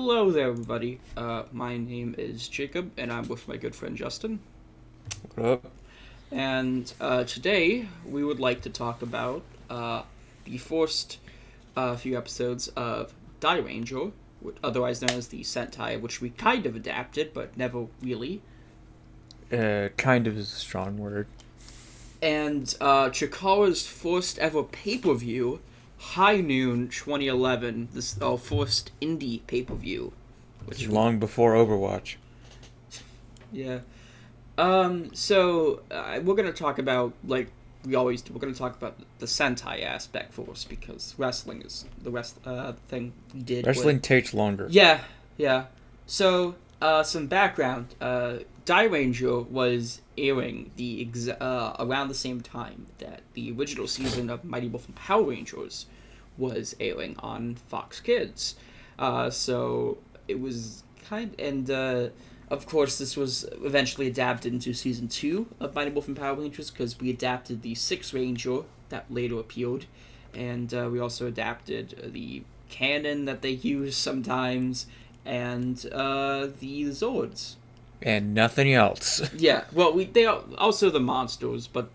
Hello there, everybody. My name is Jacob, and I'm with my good friend Justin. What up? And today we would like to talk about the first few episodes of Dairanger, otherwise known as the Sentai, which we kind of adapted, but never really. Kind of is a strong word. And Chikara's first ever pay-per-view, High 2011, this first indie pay-per-view. Which is long before Overwatch. Yeah. So we're gonna talk about, like we always do, we're gonna talk about the Sentai aspect first, because wrestling is the rest thing we did. Wrestling takes longer. Yeah. So some background. Dairanger was airing around the same time that the original season of Mighty Morphin Power Rangers was airing on Fox Kids. So it was of course, this was eventually adapted into Season 2 of Mighty Morphin Power Rangers, because we adapted the Sixth Ranger that later appeared, and we also adapted the canon that they use sometimes, and the Zords. And nothing else. Yeah, well, they are also the monsters, but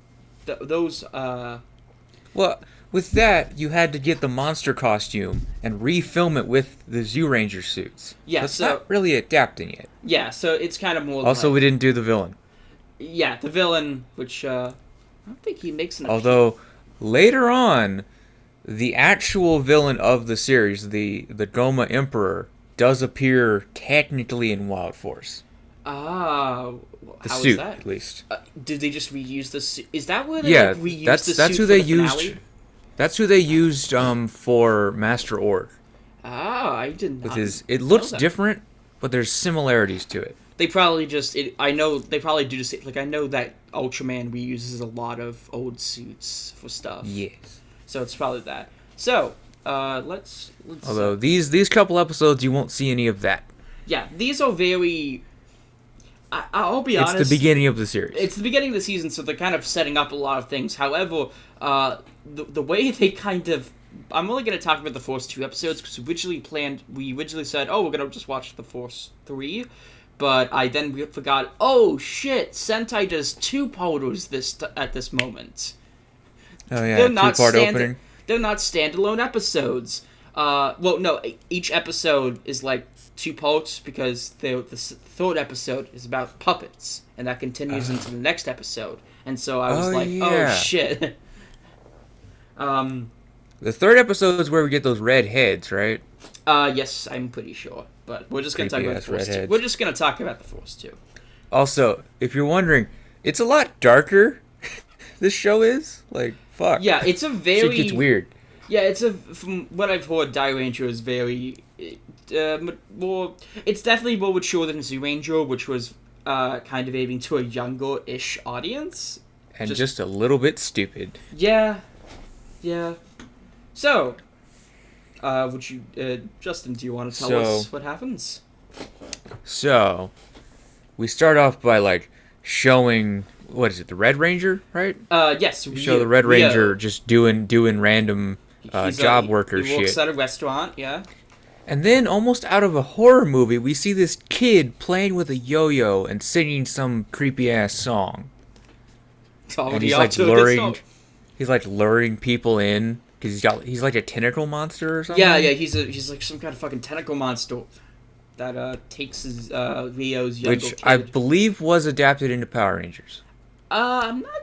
those... Well, with that, you had to get the monster costume and refilm it with the Dairanger suits. Yeah, so it's not really adapting it. Yeah, so it's kind of more Also, like, we didn't do the villain. Yeah, the villain, which, I don't think he makes an Although, later on, the actual villain of the series, the Goma Emperor, does appear technically in Wild Force. Ah, The how suit, is that? at least. Did they just reuse the suit? Is that where they reused the suit that's who for they the used. finale? That's who they used for Master Org. Ah, I did not. It looks know that. different, but there's similarities to it. They probably just. I know they probably do just like, I know that Ultraman reuses a lot of old suits for stuff. Yes. So it's probably that. So let's. Although these couple episodes, you won't see any of that. Yeah, these are very. I'll be honest. It's the beginning of the series. It's the beginning of the season, so they're kind of setting up a lot of things. However, the way they kind of... I'm only going to talk about the first two episodes, because we originally said, oh, we're going to just watch the first three. But I then forgot, oh shit, Sentai does two powders at this moment. Oh yeah, two-part opening. They're not standalone episodes. Well, no, each episode is like two parts, because the third episode is about puppets, and that continues into the next episode. And so I was oh shit. The third episode is where we get those red heads, right? Yes, I'm pretty sure. But we're just gonna talk about the first two. We're just gonna talk about the first two. Also, if you're wondering, it's a lot darker. This show is fuck. Yeah, it's a very. Shit gets weird. Yeah, from what I've heard, Dairanger is very more. It's definitely more mature than Dairanger, which was kind of aiming to a younger-ish audience, and just a little bit stupid. Yeah. So, would you, Justin? Do you want to tell us what happens? So, we start off by showing, what is it, the Red Ranger, right? Yes. We show the Red Ranger just doing random job worker shit. He works at a restaurant, yeah. And then, almost out of a horror movie, we see this kid playing with a yo-yo and singing some creepy-ass song. And he's luring people in, because he's like a tentacle monster or something? Yeah, he's like some kind of fucking tentacle monster that takes his Rio's younger kid. Which I believe was adapted into Power Rangers. I'm not...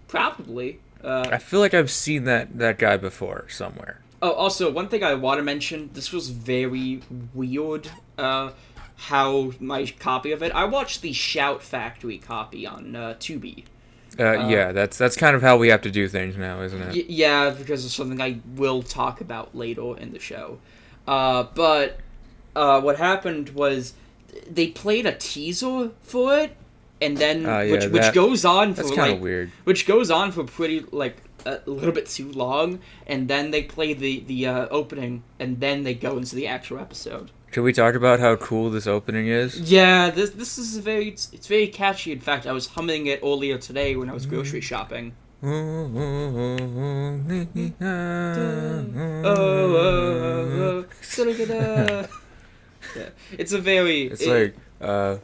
Probably. I feel like I've seen that guy before somewhere. Oh, also, one thing I want to mention, this was very weird, how my copy of it... I watched the Shout Factory copy on Tubi. Yeah, that's kind of how we have to do things now, isn't it? Yeah, because it's something I will talk about later in the show. But what happened was they played a teaser for it, and then which goes on for that's kind of weird. Which goes on for pretty a little bit too long, and then they play the opening, and then they go into the actual episode. Should we talk about how cool this opening is? Yeah, this is it's very catchy. In fact, I was humming it earlier today when I was grocery shopping. Yeah. It's a very... It's like,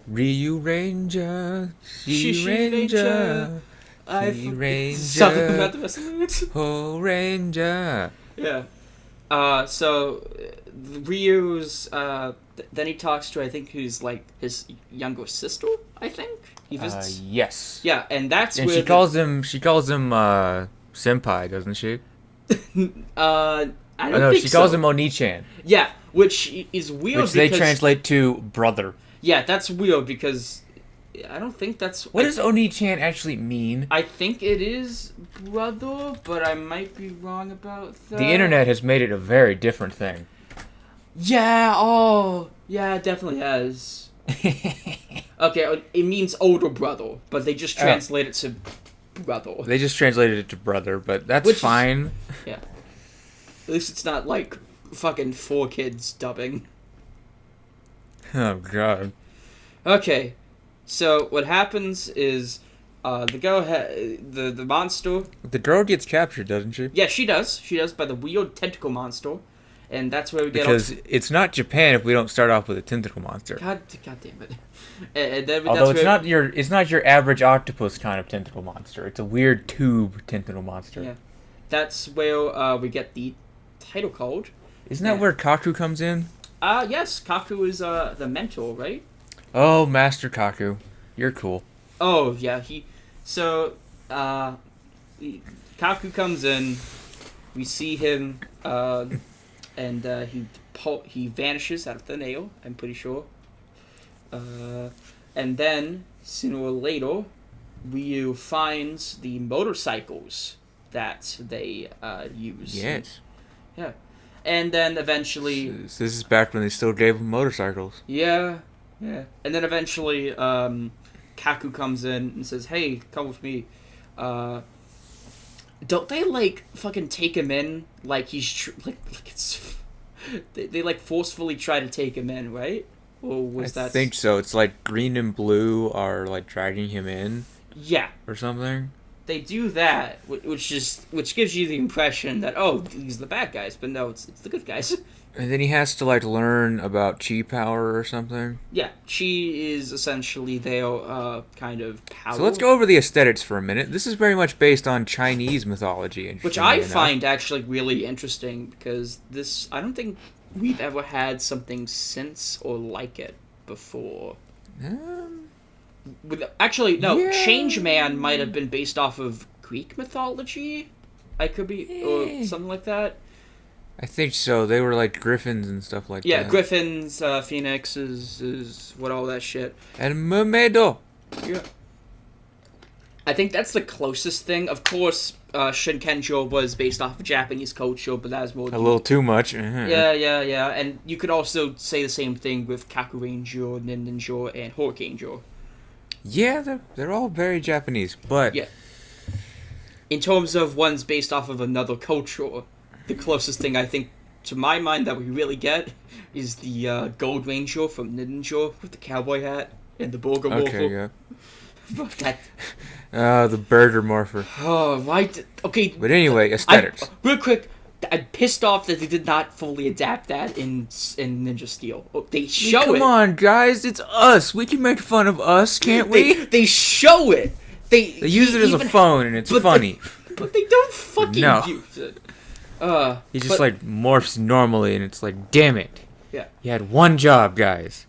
Ryu Ranger, She Ranger, He Ranger, something about the rest of the lyrics. Ho Ranger. Yeah. So Ryu's then he talks to, I think, who's like his younger sister, I think. He visits. Yes. Yeah, and that's and where she calls him senpai, doesn't she? I don't no, think she calls so. him Oni-chan. Yeah, which is weird Which they translate to brother. Yeah, that's weird because I don't think that's... What does Oni-chan actually mean? I think it is brother, but I might be wrong about that. The internet has made it a very different thing. Yeah, it definitely has. Okay, it means older brother, but they just translate it to brother. They just translated it to brother, but that's fine. Yeah. At least it's not like fucking 4Kids dubbing. Oh, God. Okay, so what happens is the girl, the monster... The girl gets captured, doesn't she? Yeah, she does. She does by the weird tentacle monster. And that's where we get... Because it's not Japan if we don't start off with a tentacle monster. God damn it. And then Although it's not your average octopus kind of tentacle monster. It's a weird tube tentacle monster. Yeah. That's where we get the title card. Isn't that where Kaku comes in? Yes, Kaku is the mentor, right? Oh, Master Kaku. You're cool. Oh, yeah, So, Kaku comes in, we see him, and he vanishes out of the nail, I'm pretty sure. And then, sooner or later, Ryu finds the motorcycles that they use. Yes. Yeah. And then eventually... This is back when they still gave them motorcycles. Yeah. And then eventually, Kaku comes in and says, "Hey, come with me." Don't they, like, fucking take him in like he's... like it's... They, like, forcefully try to take him in, right? Or was that... I think so. It's like green and blue are, like, dragging him in. Yeah. Or something. They do that, which gives you the impression that, oh, these are the bad guys, but no, it's the good guys. And then he has to, like, learn about chi power or something. Yeah, chi is essentially their kind of power. So let's go over the aesthetics for a minute. This is very much based on Chinese mythology. Which I find actually really interesting, because I don't think we've ever had something since or like it before. Changeman might have been based off of Greek mythology. I could be, or something like that. I think so. They were like griffins and stuff like that. Yeah, griffins, phoenixes, is what all that shit. And mermaido. Yeah. I think that's the closest thing. Of course, Shinkenjo was based off of Japanese culture, but that's more... A little too much. Yeah. And you could also say the same thing with Kakuranger, Ninja, and Hurricanejo. Yeah, they're all very Japanese, but... Yeah. In terms of ones based off of another culture, the closest thing I think, to my mind, that we really get is the Gold Ranger from Ninja with the cowboy hat and the Burger Morpher. Okay, yeah. The Burger Morpher. Oh, right. Okay. But anyway, aesthetics. Real quick, I'm pissed off that they did not fully adapt that in Ninja Steel. They show it. Come on, guys. It's us. We can make fun of us, can't we? They show it. They use it as a phone, and it's funny. But they don't fucking use it. He just morphs normally, and it's like, damn it. Yeah. You had one job, guys.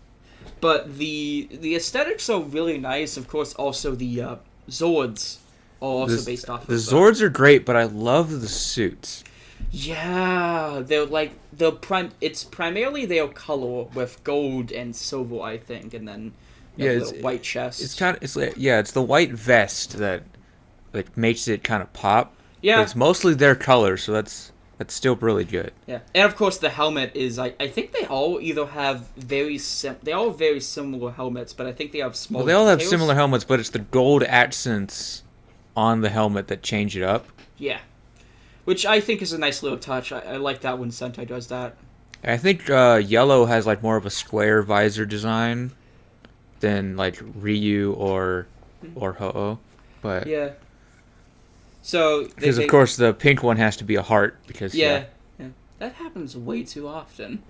But the aesthetics are really nice. Of course, also the Zords are also based off of the Zords are great, but I love the suits. Yeah, it's primarily their color with gold and silver, I think, and then it's white chest. It's the white vest that makes it kind of pop. Yeah, but it's mostly their color, so that's still really good. Yeah, and of course the helmet is I think they all either have very similar helmets, but I think they have small. Well, they all have similar helmets, but it's the gold accents on the helmet that change it up. Yeah, which I think is a nice little touch. I like that when Sentai does that. I think yellow has more of a square visor design than Ryu or Ho-Oh, but yeah. So because of course the pink one has to be a heart because yeah. That happens way too often.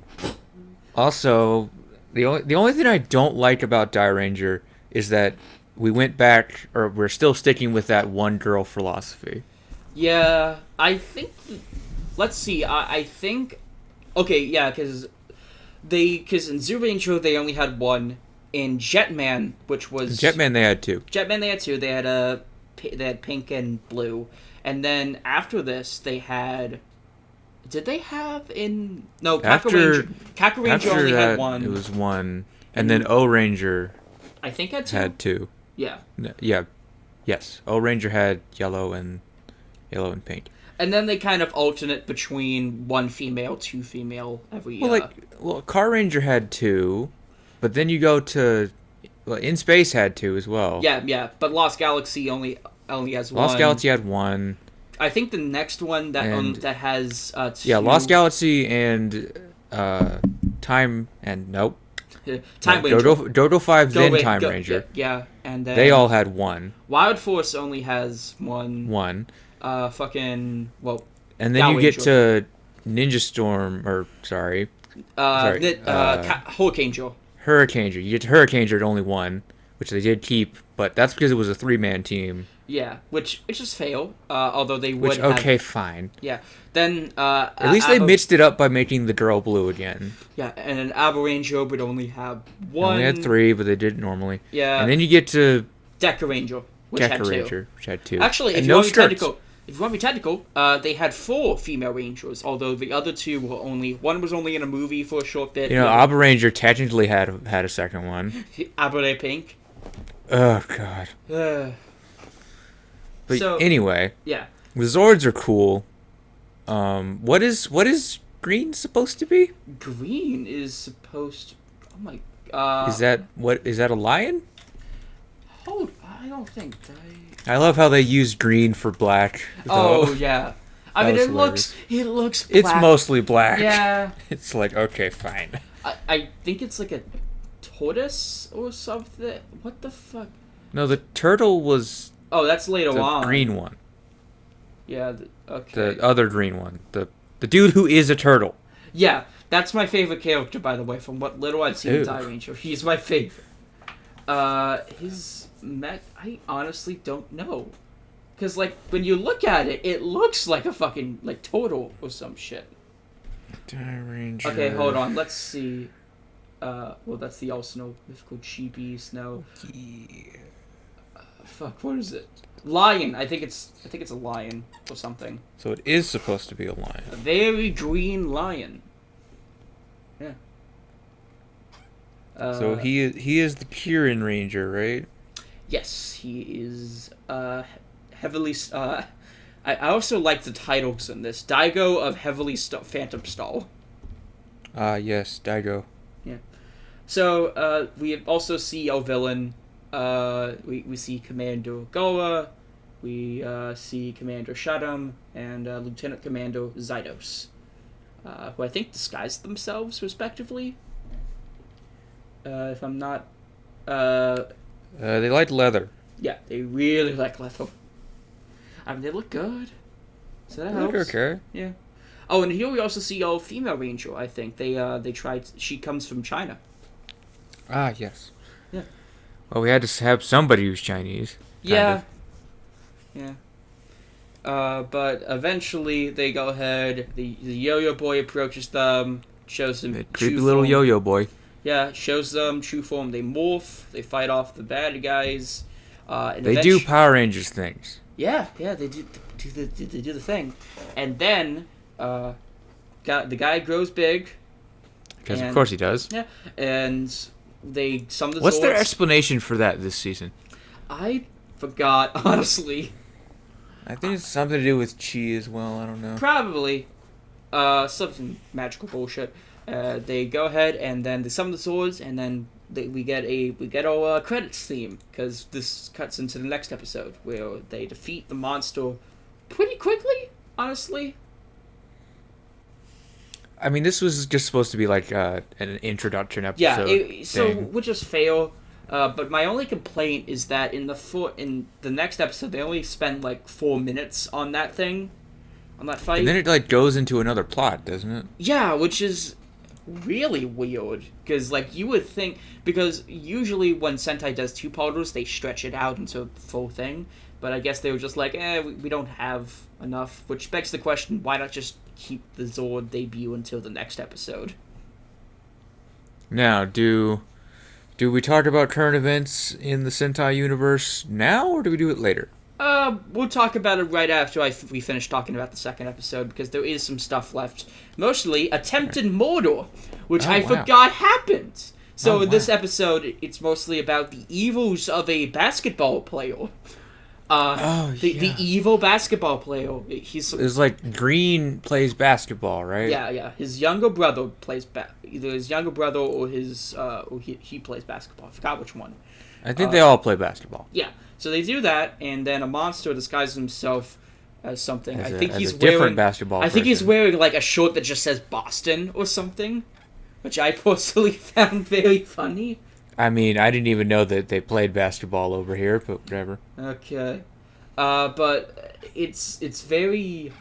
Also, the only thing I don't like about Dairanger is that we went back, or we're still sticking with that one girl philosophy. Yeah, I think. Let's see. I think. Okay, yeah, because in Zoolander they only had one. In Jetman, which was Jetman, they had two. Jetman, they had two. They had pink and blue, and then after this they had. Did they have in no Kakaranger? Kakaranger only had one. It was one, and then O Ranger. I think had two. Had two. Yeah. Yeah. Yes. O Ranger had yellow and pink. And then they kind of alternate between one female, two female every. Well, Car Ranger had two, but then you go to, In Space had two as well. Yeah. But Lost Galaxy only has one. Lost Galaxy had one. I think the next one that has two. Yeah, Lost Galaxy and Time and nope. Time Ranger. Dodo 5, then Time Ranger. Yeah, and then they all had one. Wild Force only has one. One. And then you get to Ninja Storm, or sorry. Hurricanenger. Hurricanenger. You get to Hurricanenger at only one, which they did keep, but that's because it was a 3-man team. Yeah, which is fail. Although they would. Okay, fine. Yeah. Then at least they mixed it up by making the girl blue again. Yeah, and an Abaranger would only have one. They only had 3, but they did normally. Yeah. And then you get to Dairanger, which had two. Actually, if you want to be technical, they had 4 female Rangers, although the other 2 were one was only in a movie for a short bit. Abaranger technically had a second one. Abaranger Pink. Oh God. But anyway, yeah, the Zords are cool. What is green supposed to be? Green is supposed to. Oh my. Is that a lion? I don't think. I love how they used green for black. Oh yeah. I mean, it looks black. It's mostly black. Yeah. It's like, okay, fine. I think it's like a tortoise or something. What the fuck? No, the turtle was. Oh, that's later on. The green one. Yeah. Okay. The other green one. The dude who is a turtle. Yeah, that's my favorite character, by the way. From what little I've seen of Dairanger, he's my favorite. His mech, I honestly don't know, because when you look at it, it looks like a fucking turtle or some shit. Dairanger. Okay, hold on. Let's see. That's the All-Snow Mythical Chibi Snow. Fuck, what is it? Lion. I think it's a lion or something. So it is supposed to be a lion. A very green lion. Yeah. So he is the Kirin Ranger, right? Yes, he is heavily. I also like the titles in this. Daigo of Heavily Phantom Stall. Yes, Daigo. Yeah. So we also see a villain. We see Commander Goa, we see Commander Shaddam, and Lieutenant Commander Zydos, who I think disguise themselves respectively. If I'm not... they like leather. Yeah, they really like leather. I mean, they look good. So that helps. Look okay. Yeah. Oh, and here we also see a female ranger, I think. They tried... She comes from China. Ah, yes. Yeah. Well, we had to have somebody who's Chinese. Yeah. Yeah. But eventually they go ahead. The yo-yo boy approaches them, shows them the creepy little yo-yo boy. Yeah, shows them true form. They morph. They fight off the bad guys. And they do Power Rangers things. Yeah, they do the thing, and then the guy grows big. Because of course he does. Yeah, and some of the What's Zords, their explanation for that this season? I forgot, honestly. I think it's something to do with chi as well. I don't know. Probably, something magical bullshit. They go ahead and then they summon the swords, and then we get our credits theme, because this cuts into the next episode where they defeat the monster pretty quickly. Honestly. I mean, this was just supposed to be like an introduction episode. Yeah, so we'll just fail. But my only complaint is that in the next episode, they only spend 4 minutes on that thing, on that fight. And then it goes into another plot, doesn't it? Yeah, which is really weird. Because, like, you would think... Because usually when Sentai does two-parters, they stretch it out into a full thing. But I guess they were just like, we don't have enough. Which begs the question, why not just keep the Zord debut until the next episode? Now, do we talk about current events in the Sentai universe now, or do we do it later? We'll talk about it right after we finish talking about the second episode, because there is some stuff left. Mostly attempted murder, which I forgot happened. So this episode, it's mostly about the evils of a basketball player. The evil basketball player. It's like Green plays basketball, right? Yeah. His younger brother plays either his younger brother or his he plays basketball. I forgot which one. I think they all play basketball. Yeah. So they do that, and then a monster disguises himself as something. I think he's wearing different basketball. I think he's wearing like a shirt that just says Boston or something, which I personally found very funny. I mean, I didn't even know that they played basketball over here, but whatever. Okay. But it's very...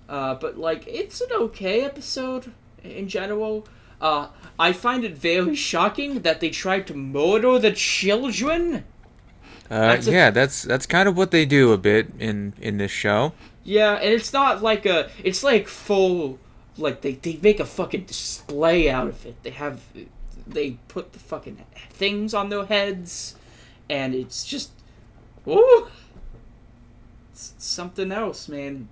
but, like, it's an okay episode in general. I find it very shocking that they tried to murder the children. That's kind of what they do a bit in this show. Yeah, and it's not like it's like full... Like, they make a fucking display out of it. They put the fucking things on their heads, and it's just... Ooh! It's something else, man.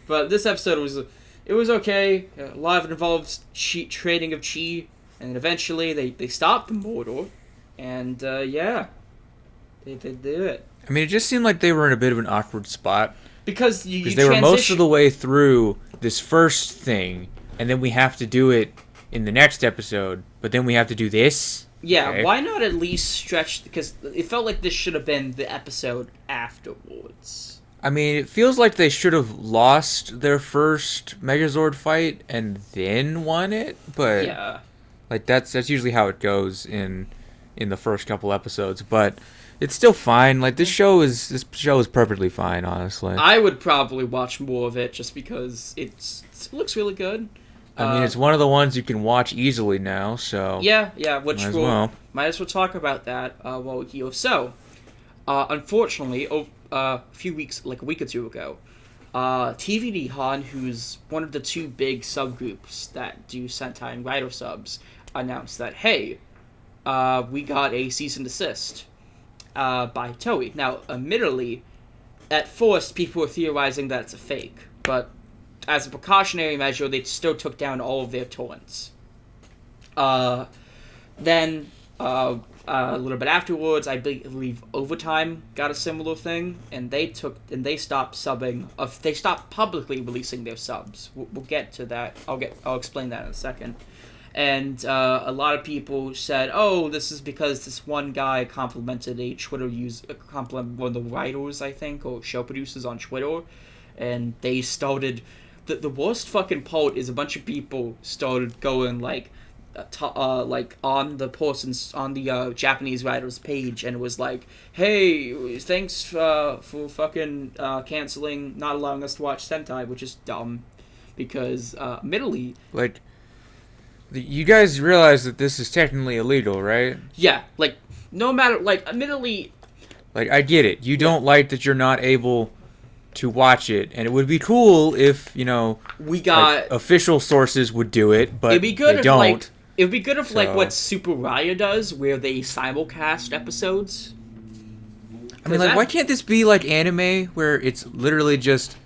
But this episode was okay. A lot of it involved trading of chi, and eventually they stopped the murder, and they do it. I mean, it just seemed like they were in a bit of an awkward spot. Because they were most of the way through this first thing, and then we have to do it in the next episode, but then we have to do this? Yeah, okay. Why not at least stretch... Because it felt like this should have been the episode afterwards. I mean, it feels like they should have lost their first Megazord fight and then won it, but... Yeah. Like, that's usually how it goes in the first couple episodes, but it's still fine. Like, this show is perfectly fine, honestly. I would probably watch more of it just because it looks really good. I mean, it's one of the ones you can watch easily now, so... Yeah, which might as well talk about that while we're here. So, unfortunately, a week or two ago, TVD Han, who's one of the two big subgroups that do Sentai and Rider subs, announced that, hey, we got a cease and desist by Toei. Now, admittedly, at first, people were theorizing that it's a fake, but... As a precautionary measure, they still took down all of their torrents. Then, a little bit afterwards, I believe Overtime got a similar thing, and they stopped subbing. They stopped publicly releasing their subs. We'll get to that. I'll explain that in a second. And a lot of people said, "Oh, this is because this one guy complimented a Twitter user, one of the writers, I think, or show producers on Twitter, and they started." The worst fucking part is a bunch of people started going like on the Japanese writer's page, and it was like, hey, thanks for fucking canceling, not allowing us to watch Sentai, which is dumb, because admittedly, like, you guys realize that this is technically illegal, right? Yeah, like, no matter, like, admittedly, like, I get it. You don't like that you're not able to watch it, and it would be cool if, we got official sources would do it, but it'd be good they if don't. It would be good if like what Super Raya does, where they simulcast episodes. I mean, like, why can't this be like anime, where it's literally just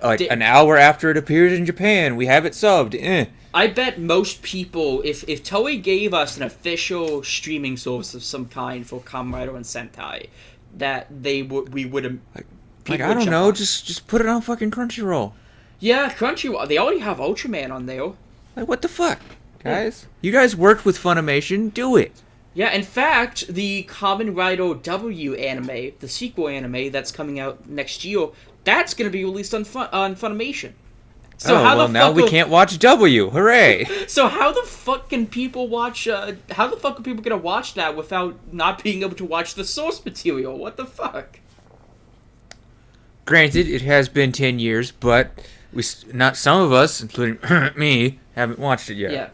like an hour after it appears in Japan, we have it subbed? I bet most people, if Toei gave us an official streaming source of some kind for Kamen Rider and Sentai, that we would have. Like, I don't know, just put it on fucking Crunchyroll. Yeah, Crunchyroll. They already have Ultraman on there. Like, what the fuck, guys? Yeah. You guys worked with Funimation, do it. Yeah, in fact, the Kamen Rider W anime, the sequel anime that's coming out next year, that's going to be released on Funimation. So now we can't watch W. Hooray! So how the fuck can people watch? How the fuck are people going to watch that without not being able to watch the source material? What the fuck? Granted, it has been 10 years, but not some of us, including me, haven't watched it yet. Yeah.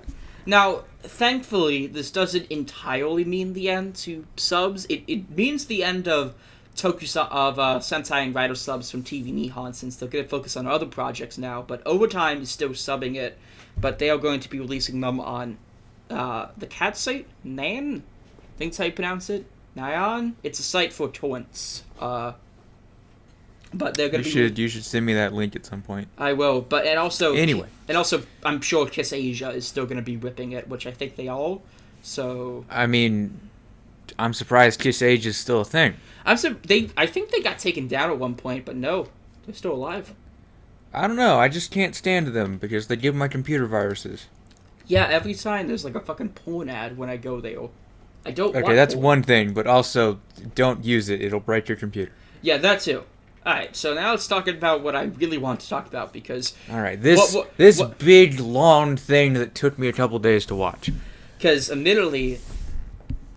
Now, thankfully, this doesn't entirely mean the end to subs. It means the end of Sentai and Rider subs from TV Nihon, since they're going to focus on other projects now. But Overtime is still subbing it, but they are going to be releasing them on the cat site, Nan? I think that's how you pronounce it. Nyan? It's a site for torrents. But they're gonna You should send me that link at some point. I will, Anyway, I'm sure Kiss Asia is still gonna be ripping it, which I think they are. So I mean, I'm surprised Kiss Asia is still a thing. I think they got taken down at one point, but no, they're still alive. I don't know. I just can't stand them because they give my computer viruses. Yeah, every time there's like a fucking porn ad when I go there. I don't. Okay, that's one thing, but also don't use it. It'll break your computer. Yeah, that too. Alright, so now let's talk about what I really want to talk about, because... Alright, this big, long thing that took me a couple days to watch. Because, admittedly,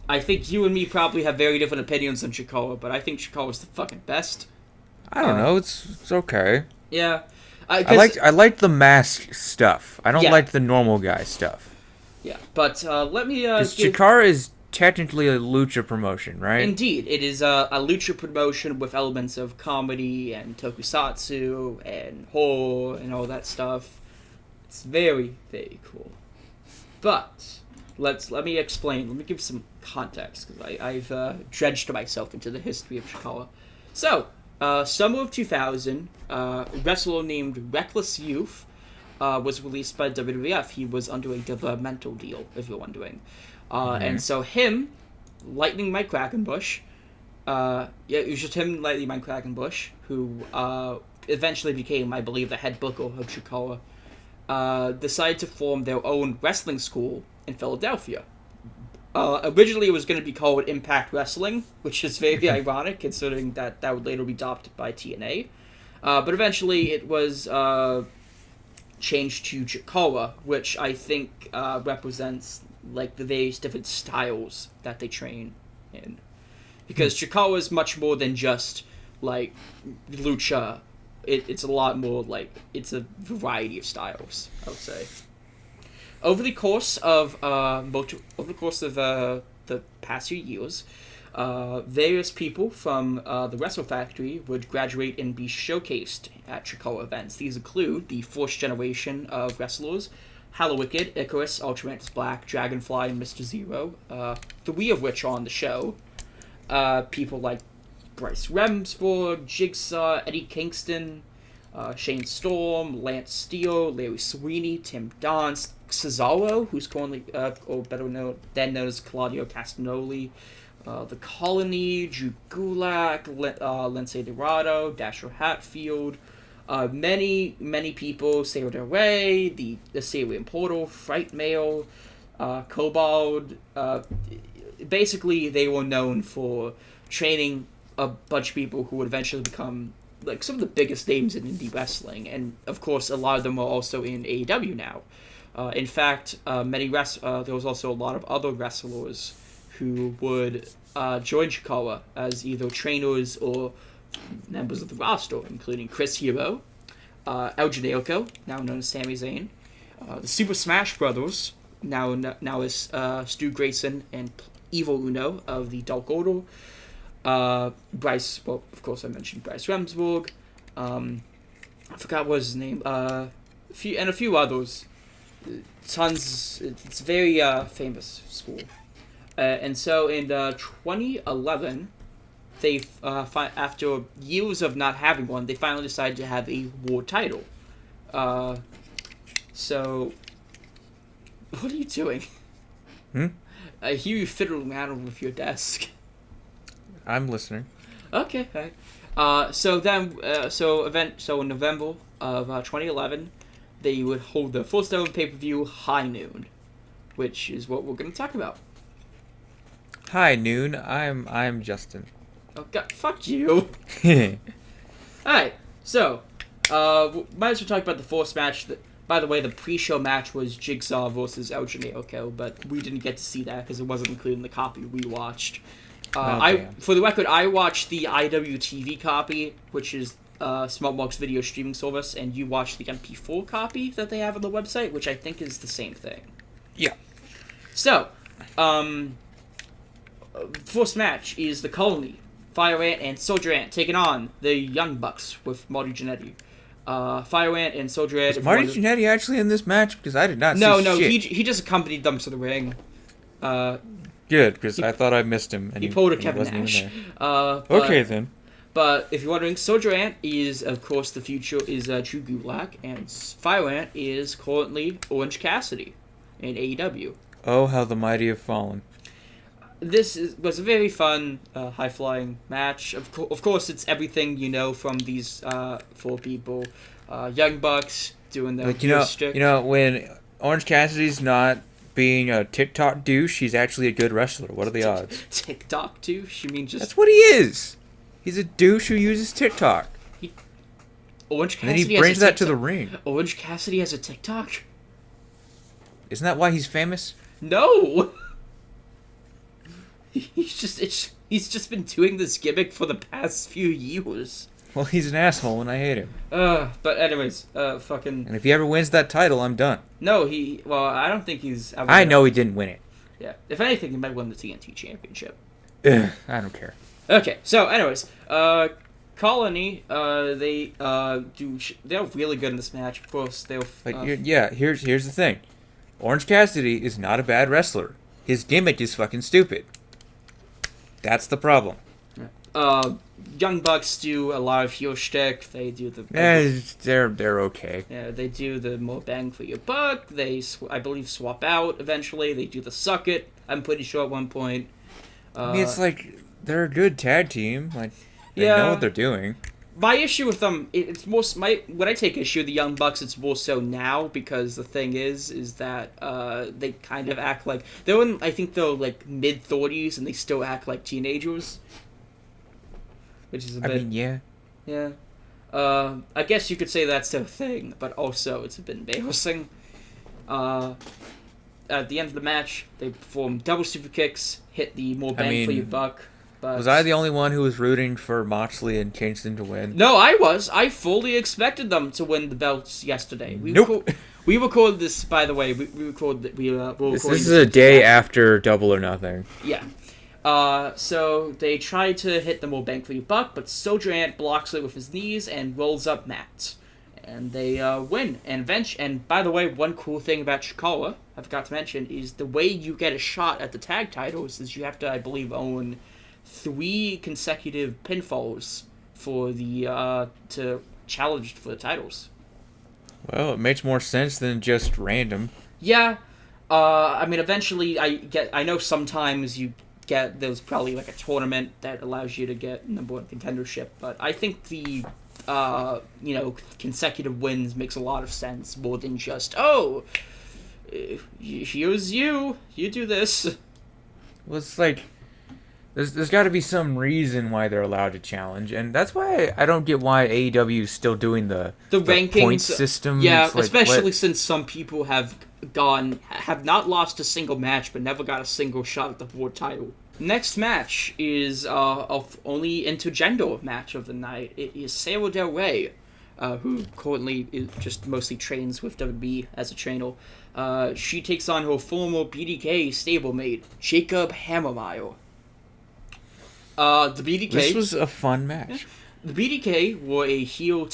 I think you and me probably have very different opinions on Chikara, but I think Chikara's the fucking best. I don't know, it's okay. Yeah. I like the mask stuff. I don't like the normal guy stuff. Yeah, but let me... Because Chikara is technically a lucha promotion, right? Indeed, it is a lucha promotion with elements of comedy and tokusatsu and horror and all that stuff. It's very, very cool. But let me explain. Let me give some context, because I've dredged myself into the history of Chikara. So, summer of 2000, a wrestler named Reckless Youth was released by WWF. He was under a developmental deal, if you're wondering. And so him, Lightning Mike Quackenbush, it was just him, Lightning Mike Quackenbush, who eventually became, I believe, the head booker of Chikara, decided to form their own wrestling school in Philadelphia. Originally it was going to be called Impact Wrestling, which is very ironic, considering that would later be adopted by TNA. But eventually it was changed to Chikara, which I think represents like the various different styles that they train in, because Chikara is much more than just like lucha. It's a lot more like it's a variety of styles, I would say. Over the course of the past few years, various people from the Wrestle Factory would graduate and be showcased at Chikara events. These include the fourth generation of wrestlers: Hallowicked, Icarus, Ultramantis Black, Dragonfly, and Mr. Zero, 3 of which are on the show. People like Bryce Remsburg, Jigsaw, Eddie Kingston, Shane Storm, Lance Steele, Larry Sweeney, Tim Don, Cesaro, who's currently, or better known as Claudio Castagnoli, The Colony, Drew Gulak, Lindsay Dorado, Dasher Hatfield, many people, Sarah Del Rey, the Syrian Portal, Fright Mail, Kobold. Basically, they were known for training a bunch of people who would eventually become like some of the biggest names in indie wrestling, and of course, a lot of them are also in AEW now. In fact, there was also a lot of other wrestlers who would join Chikara as either trainers or members of the roster, including Chris Hero, El Generico, now known as Sami Zayn, the Super Smash Brothers, now as Stu Grayson and Evil Uno of the Dark Order, Bryce, well, of course I mentioned Bryce Remsburg, I forgot what his name, a few others. Tons. It's a very famous school, and so in 2011, they after years of not having one, they finally decided to have a world title. So, what are you doing? I hear you fiddling around with your desk. I'm listening. Okay. So in November of 2011. They would hold the first ever pay-per-view, High Noon, which is what we're going to talk about. Hi, Noon. I'm Justin. Oh God, fuck you. Alright, so, might as well talk about the first match. By the way, the pre-show match was Jigsaw versus El Generico, but we didn't get to see that because it wasn't included in the copy we watched. For the record, I watched the IWTV copy, which is Smartbox video streaming service, and you watch the MP4 copy that they have on the website, which I think is the same thing. Yeah. So, first match is the Colony, Fire Ant and Soldier Ant taking on the Young Bucks with Marty Jannetty. Fire Ant and Soldier Ant. Is Marty Jannetty actually in this match? Because I did not see No, shit. he just accompanied them to the ring. Good, because I thought I missed him. And he pulled a Kevin Nash. Okay, then. But if you're wondering, Soldier Ant is, of course, the future is Drew Gulak, and Fire Ant is currently Orange Cassidy in AEW. Oh, how the mighty have fallen. This was a very fun, high-flying match. Of course, it's everything you know from these four people. Young Bucks doing their shtick. You know, when Orange Cassidy's not being a TikTok douche, he's actually a good wrestler. What are the odds? TikTok douche? You mean just... That's what he is. He's a douche who uses TikTok. Orange Cassidy and then he brings that to the ring. Orange Cassidy has a TikTok? Isn't that why he's famous? No! He's just been doing this gimmick for the past few years. Well, he's an asshole and I hate him. But anyways, fucking... And if he ever wins that title, I'm done. No, well, I don't think he's... I know he didn't win it. Yeah. If anything, he might win the TNT Championship. I don't care. Okay, so anyways, Colony, they're really good in this match. Of course, they'll... here's the thing. Orange Cassidy is not a bad wrestler. His gimmick is fucking stupid. That's the problem. Young Bucks do a lot of heel shtick. They do the... they're okay. Yeah, they do the more bang for your buck. They, I believe, swap out eventually. They do the suck it, I'm pretty sure, at one point. I mean, it's like... They're a good tag team. Like, they know what they're doing. My issue with them, it's more... when I take issue with the Young Bucks, it's more so now, because the thing is that they kind of act like... I think they're like mid-30s, and they still act like teenagers. Which is a bit... I mean, yeah. Yeah. I guess you could say that's their thing, but also it's a bit embarrassing. At the end of the match, they perform double super kicks, hit the more bang for your buck. But... Was I the only one who was rooting for Moxley and Kingston to win? No, I was. I fully expected them to win the belts yesterday. We recorded this, by the way. We recorded. This is a day after Double or Nothing. Yeah. So they try to hit the more bang for your buck, but Soldier Ant blocks it with his knees and rolls up Matt. And they win. And by the way, one cool thing about Chikara, I forgot to mention, is the way you get a shot at the tag titles is you have to, I believe, own 3 consecutive pinfalls for the to challenge for the titles. Well, it makes more sense than just random. Yeah. I mean, eventually, I know sometimes you there's probably like a tournament that allows you to get number 1 contendership, but I think the consecutive wins makes a lot of sense more than just, here's you do this. Well, it's like there's got to be some reason why they're allowed to challenge, and that's why I don't get why AEW is still doing the rankings point system. Yeah, like, especially since some people have not lost a single match but never got a single shot at the world title. Next match is only intergender match of the night. It is Sarah Del Rey, who currently just mostly trains with WWE as a trainer. She takes on her former BDK stablemate, Jacob Hammermile. The BDK... This was a fun match. Yeah. The BDK were a heel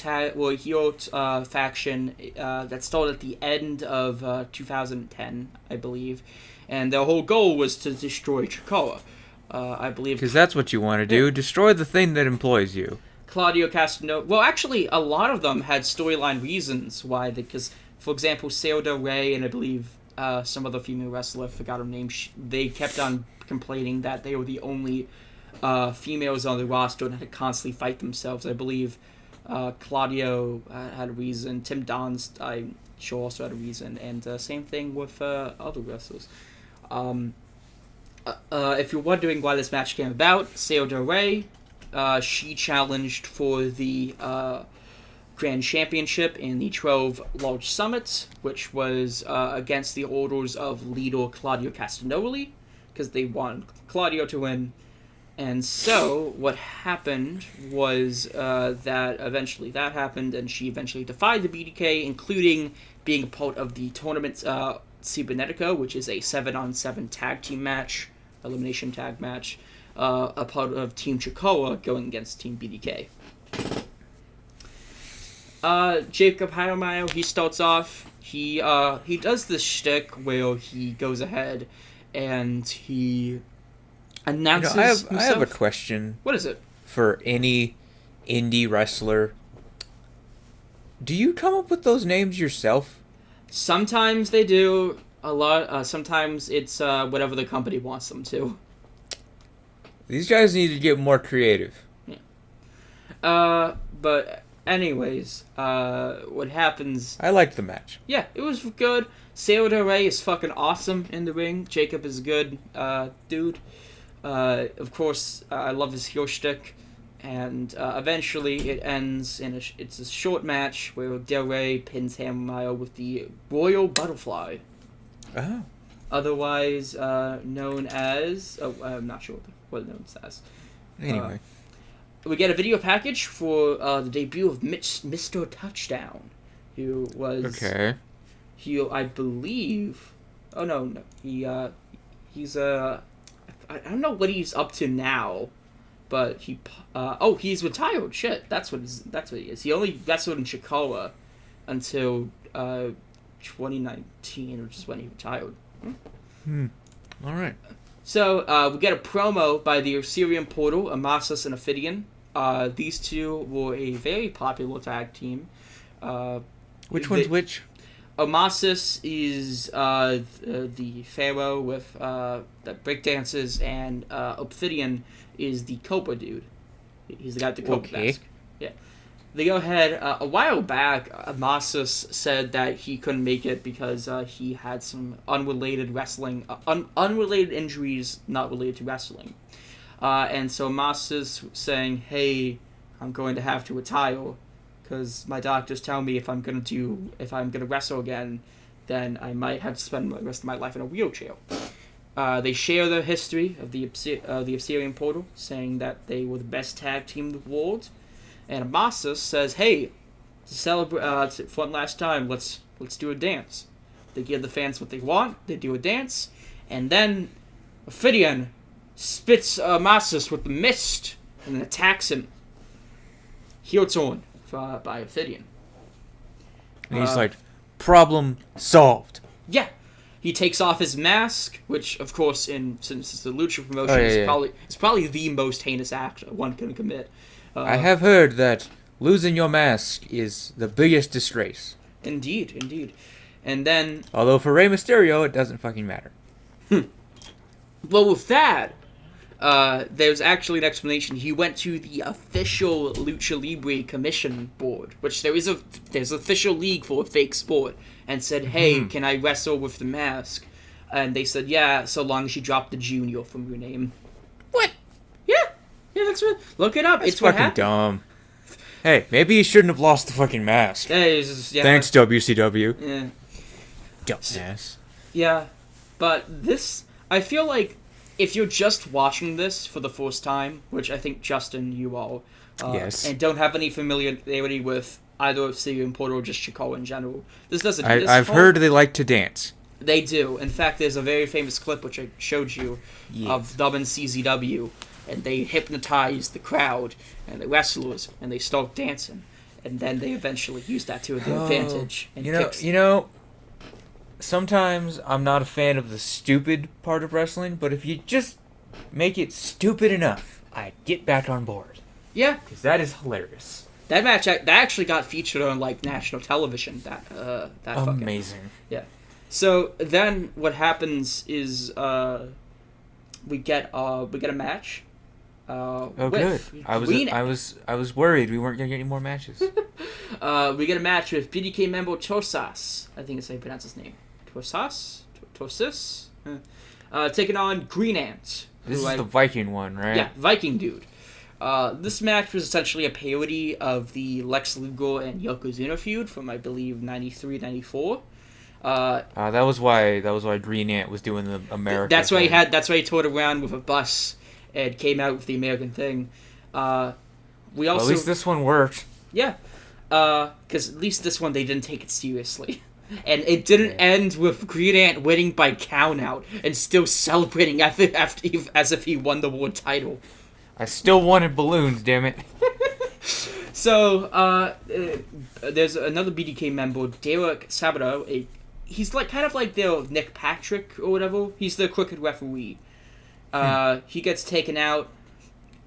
faction that started at the end of 2010, I believe, and their whole goal was to destroy Chikara. I believe... Because that's what you want to do. Destroy the thing that employs you. Claudio Castagnoli... Well, actually, a lot of them had storyline reasons why. Because, for example, Sarah Del Rey and I believe some other female wrestler, I forgot her name, they kept on complaining that they were the only females on the roster that had to constantly fight themselves. I believe Claudio had a reason. Tim Donst, I'm sure, also had a reason. And same thing with other wrestlers. If you're wondering why this match came about, Sarah Del Rey, she challenged for the Grand Championship in the 12 Large Summits, which was against the orders of leader Claudio Castagnoli, because they wanted Claudio to win. And so, what happened was that eventually that happened, and she eventually defied the BDK, including being a part of the tournament Cybernetico, which is a 7-on-7 tag team match, elimination tag match, a part of Team Chikara going against Team BDK. Jacob Jaramillo, he starts off, he does this shtick where he goes ahead and he announces himself. I have a question. What is it? For any indie wrestler, do you come up with those names yourself? Sometimes they do. A lot. Sometimes it's whatever the company wants them to. These guys need to get more creative. Yeah. But anyways, what happens? I liked the match. Yeah, it was good. Sarah Del Rey is fucking awesome in the ring. Jacob is a good dude. Of course, I love his heel shtick. And eventually it ends in it's a short match where Del Rey pins Jaramillo with the Royal Butterfly. Oh. Otherwise known as... Oh, I'm not sure what it known as. Anyway. We get a video package for the debut of Mr. Touchdown, who was... Okay. He, I believe... Oh, no. He's I don't know what he's up to now. But he's retired. Shit, that's what he is. He only wrestled in Chikara until 2019, which is when he retired. All right. So we get a promo by the Osirian Portal, Amasis and Ophidian. These two were a very popular tag team. Which one's which? Amasis is the pharaoh with the breakdances, and Ophidian is the Cobra dude. He's the guy with the Cobra mask. Yeah. They go ahead. A while back, Amasis said that he couldn't make it because he had some unrelated wrestling, unrelated injuries not related to wrestling. And so Amasis saying, "Hey, I'm going to have to retire because my doctors tell me if I'm gonna wrestle again, then I might have to spend the rest of my life in a wheelchair." They share their history of the Osirian Portal, saying that they were the best tag team in the world. And Amasis says, "Hey, to celebrate for one last time, let's do a dance." They give the fans what they want. They do a dance, and then Ophidian spits Amasis with the mist and then attacks him. Heel turn by Ophidian. And he's like, "Problem solved." Yeah. He takes off his mask, which, of course, since it's the Lucha promotion, is probably the most heinous act one can commit. I have heard that losing your mask is the biggest disgrace. Indeed. And then... Although for Rey Mysterio, it doesn't fucking matter. Well, with that, there's actually an explanation. He went to the official Lucha Libre Commission Board, which there's an official league for a fake sport, and said, "Hey, can I wrestle with the mask?" And they said, "Yeah, so long as you drop the junior from your name." What? Yeah, that's what. Look it up. That's it's what happened. Fucking dumb. Hey, maybe he shouldn't have lost the fucking mask. Yeah. Thanks, WCW. Yeah. Dumbass. Yeah, but this, I feel like if you're just watching this for the first time, which I think Justin, you all, yes, and don't have any familiarity with either of Osirian Portal or just Chikara in general, this doesn't. I've heard they like to dance. They do. In fact, there's a very famous clip which I showed you of them in CZW, and they hypnotize the crowd and the wrestlers, and they start dancing, and then they eventually use that to their advantage. And you know. Sometimes I'm not a fan of the stupid part of wrestling, but if you just make it stupid enough, I get back on board. Yeah, because that is hilarious. That match that actually got featured on like national television. That amazing. Yeah. So then what happens is we get a match. Good. I was worried we weren't gonna get any more matches. We get a match with BDK member Torsas. I think that's how you pronounce his name. Torsis? Taking on Green Ant. This is the Viking one, right? Yeah, Viking dude. This match was essentially a parody of the Lex Luger and Yokozuna feud from, I believe, 93, 94. That was why Green Ant was doing the American That's why he toured around with a bus and came out with the American thing. At least this one worked. Yeah. Because at least this one, they didn't take it seriously. And it didn't end with Green Ant winning by countout and still celebrating as if he won the world title. I still wanted balloons, damn it. So, there's another BDK member, Derek Sabato. He's kind of like their Nick Patrick or whatever. He's the crooked referee. He gets taken out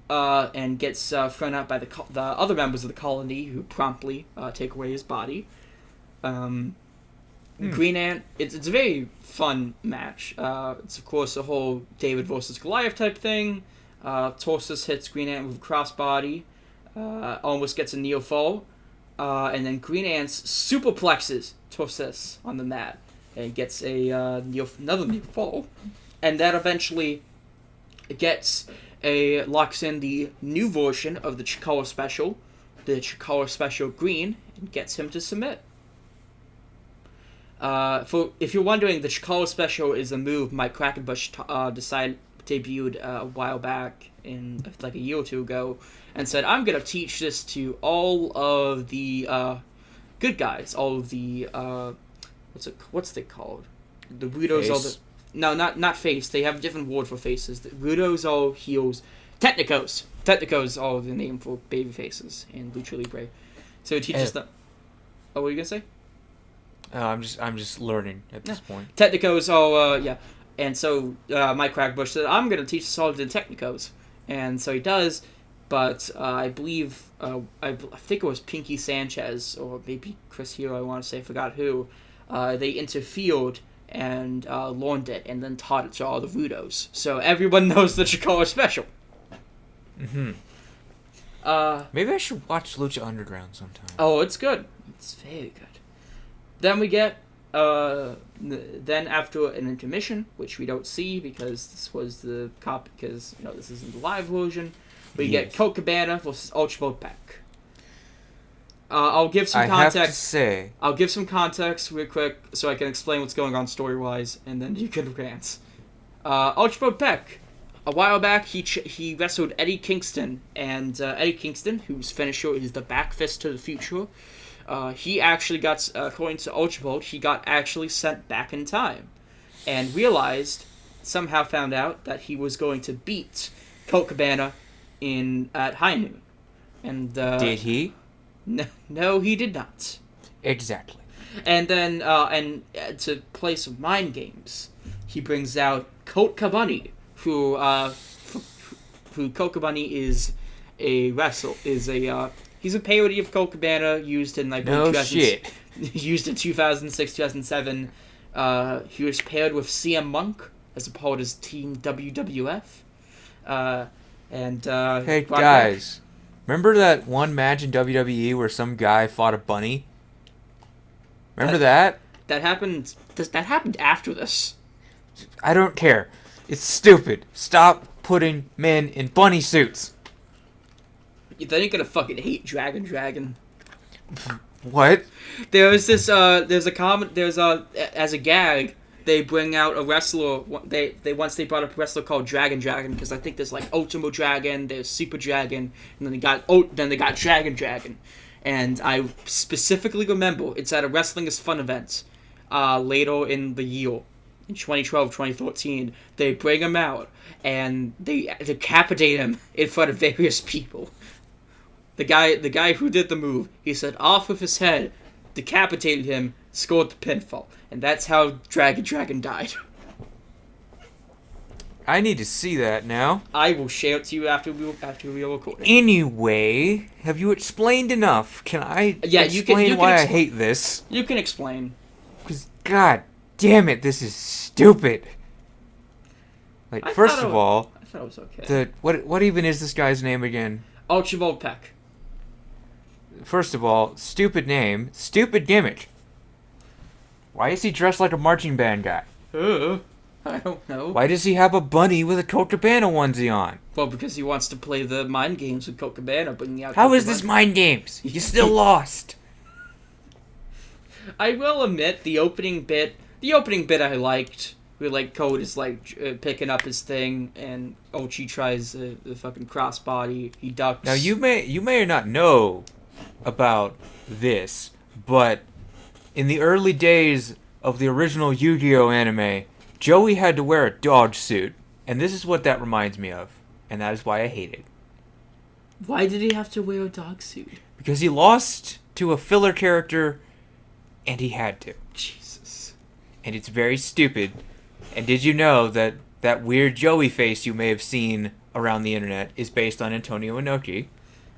and gets thrown out by the other members of the colony, who promptly take away his body. Green Ant, it's a very fun match. It's, of course, a whole David versus Goliath type thing. Torsus hits Green Ant with a crossbody, almost gets a near fall, and then Green Ant's superplexes Torsus on the mat, and gets another near fall, and that eventually locks in the new version of the Chikara special, the Chikara special Green, and gets him to submit. If you're wondering, the Chikara special is a move Mike Quackenbush debuted a while back, like a year or two ago, and said, I'm going to teach this to all of the good guys, all of the, what's they called? The weirdos, all the... No, not face. They have a different word for faces. The weirdos all heels. Technicos. Technicos are the name for baby faces in Lucha Libre. So it teaches them... Oh, what were you going to say? I'm just learning at this point. Technicos are, yeah. And so Mike Quackenbush said, I'm going to teach us all the Technicos. And so he does, but I believe, I think it was Pinky Sanchez, or maybe Chris Hero, I want to say, I forgot who. They interfered and learned it, and then taught it to all the Voodoo's. So everyone knows the Chikara special. Mm-hmm. Maybe I should watch Lucha Underground sometime. Oh, it's good. It's very good. Then we get, then after an intermission, which we don't see because this was the because, this isn't the live version, we get Colt Cabana versus Archibald Peck. I'll give some context. I have to say, I'll give some context real quick so I can explain what's going on story-wise, and then you can rant. Archibald Peck, a while back, he wrestled Eddie Kingston, and Eddie Kingston, whose finisher is the back fist to the future, he actually got, according to Archibald, he got actually sent back in time, and somehow found out that he was going to beat Colt Cabana at High. And did he? No, he did not. Exactly. And then, to play some mind games, he brings out Colt Cabana, who Colt Cabana is a wrestler, he's a parody of Colt Cabana used in used in 2006, 2007. He was paired with CM Monk as a part of his team WWF. Hey guys, remember that one match in WWE where some guy fought a bunny? Remember that? That happened. That happened after this. I don't care. It's stupid. Stop putting men in bunny suits. Then you're gonna fucking hate Dragon. What? There's this. As a gag, they bring out a wrestler. They once brought up a wrestler called Dragon because I think there's like Ultimo Dragon, there's Super Dragon, and then they got Dragon. And I specifically remember it's at a Wrestling is Fun event later in the year, in 2012, 2013. They bring him out and they decapitate him in front of various people. The guy who did the move, he said off with his head, decapitated him, scored the pinfall, and that's how Dragon died. I need to see that now. I will share it to you after we are recording. Anyway, have you explained enough? Can I explain why I hate this? You can explain. Because, god damn it, this is stupid. Like, first of all, I thought it was okay. What even is this guy's name again? Archibald Peck. First of all, stupid name, stupid gimmick. Why is he dressed like a marching band guy? I don't know. Why does he have a bunny with a Colt Cabana onesie on? Well, because he wants to play the mind games with Colt Cabana, bringing out. How is this mind games? You still lost. I will admit the opening bit I liked. Where Colt is picking up his thing, and Ochi tries the fucking crossbody. He ducks. Now you may or not know about this, but in the early days of the original Yu-Gi-Oh anime, Joey had to wear a dog suit, and this is what that reminds me of, and that is why I hate it. Why did he have to wear a dog suit? Because he lost to a filler character, and he had to. Jesus. And it's very stupid. And did you know that that weird Joey face you may have seen around the internet is based on Antonio Inoki?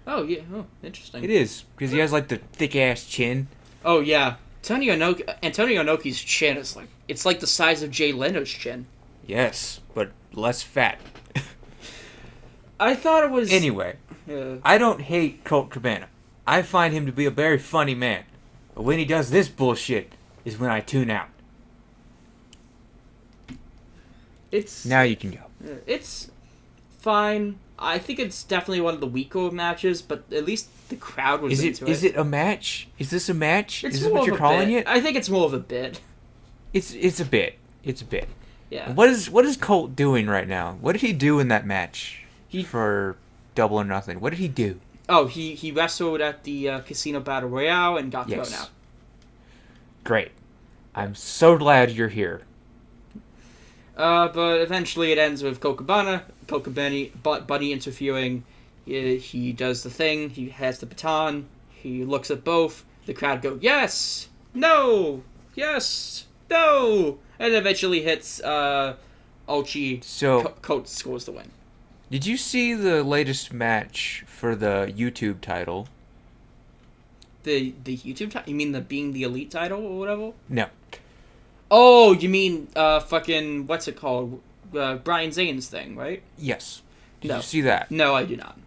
Oh, yeah. Oh, interesting. It is, because he has, like, the thick-ass chin. Oh, yeah. Antonio Inoki's chin is like... It's like the size of Jay Leno's chin. Yes, but less fat. I thought it was... Anyway, I don't hate Colt Cabana. I find him to be a very funny man. But when he does this bullshit is when I tune out. It's... Now you can go. It's fine. I think it's definitely one of the weaker matches, but at least the crowd was into it. Is it a match? Is this a match? It's is this what you're calling it? I think it's more of a bit. It's a bit. It's a bit. Yeah. What is Colt doing right now? What did he do in that match for Double or Nothing? What did he do? Oh, he wrestled at the Casino Battle Royale and got thrown out. Great. I'm so glad you're here. But eventually it ends with Colt Cabana Bunny interfering. He does the thing. He has the baton. He looks at both. The crowd go, yes! No! Yes! No! And eventually hits Ulchi. So Colt scores the win. Did you see the latest match for the YouTube title? The YouTube title? You mean being the elite title or whatever? No. Oh, you mean fucking what's it called? Brian Zane's thing, right? Yes. Did you see that? No, I do not.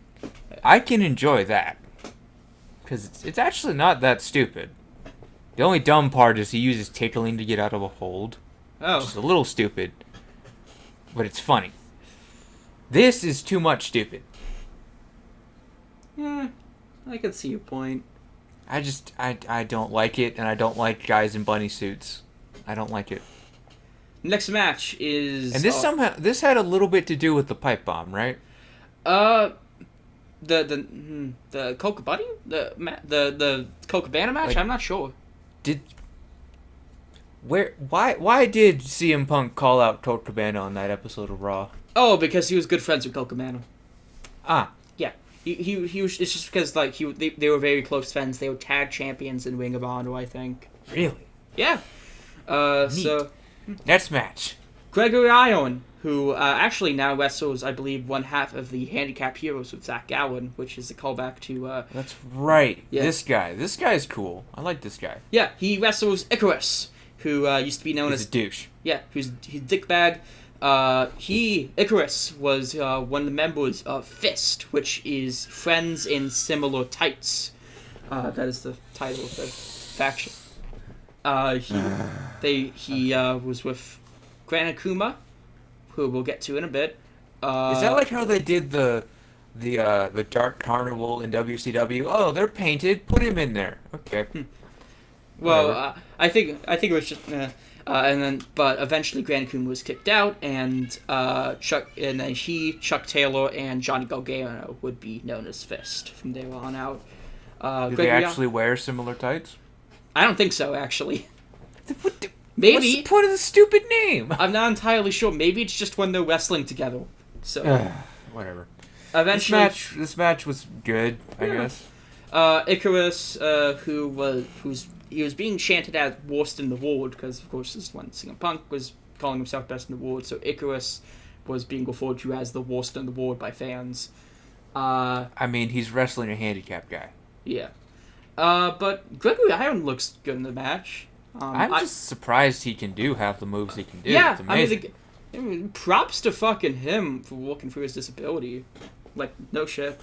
I can enjoy that because it's actually not that stupid. The only dumb part is he uses tickling to get out of a hold. Oh. Which is a little stupid, but it's funny. This is too much stupid. Yeah, I can see your point. I don't like it, and I don't like guys in bunny suits. I don't like it. Next match is... And this had a little bit to do with the pipe bomb, right? The Colt Cabana? The Colt Cabana match? Like, I'm not sure. Why did CM Punk call out Colt Cabana on that episode of Raw? Oh, because he was good friends with Colt Cabana. Ah. Yeah. He was... It's just because, like, they were very close friends. They were tag champions in Ring of Honor, I think. Really? Yeah. Neat. So... Next match. Gregory Ion, who actually now wrestles, I believe, one half of the Handicap Heroes with Zach Gowen, which is a callback to... That's right. Yeah. This guy is cool. I like this guy. Yeah, he wrestles Icarus, who used to be known as... a douche. Yeah, he's dickbag. Icarus was one of the members of Fist, which is Friends in Similar Tights. That is the title of the faction. He was with Gran Akuma, who we'll get to in a bit. Is that like how they did the Dark Carnival in WCW? Oh, they're painted. Put him in there. Okay. Well, I think it was just, but eventually Gran Akuma was kicked out, and Chuck Taylor, and Johnny Gargano would be known as Fist from there on out. Did they actually wear similar tights? I don't think so, actually. Maybe. What's the point of the stupid name? I'm not entirely sure. Maybe it's just when they're wrestling together. So whatever. Eventually, this match was good, I guess. Icarus, who was being chanted as worst in the world because, of course, this is when CM Punk was calling himself best in the world. So Icarus was being referred to as the worst in the world by fans. I mean, he's wrestling a handicapped guy. Yeah. But Gregory Iron looks good in the match. I'm just surprised he can do half the moves he can do. Yeah, it's amazing. I mean, props to fucking him for working through his disability. Like, no shit.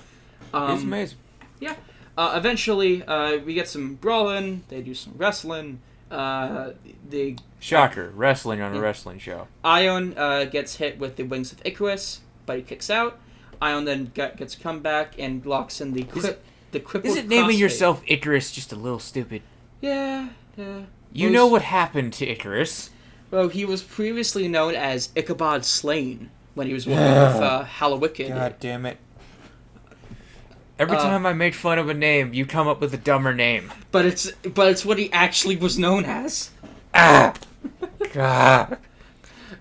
It's amazing. Yeah. Eventually, we get some brawling. They do some wrestling. Shocker. Wrestling on a wrestling show. Ion gets hit with the wings of Icarus, but he kicks out. Ion then gets a comeback and locks in the crippled Isn't naming crossface. yourself Icarus just a little stupid? Yeah. You know what happened to Icarus? Well, he was previously known as Ichabod Slain when he was working with Hallowicked. God damn it. Every time I make fun of a name, you come up with a dumber name. But it's what he actually was known as. Ah! God.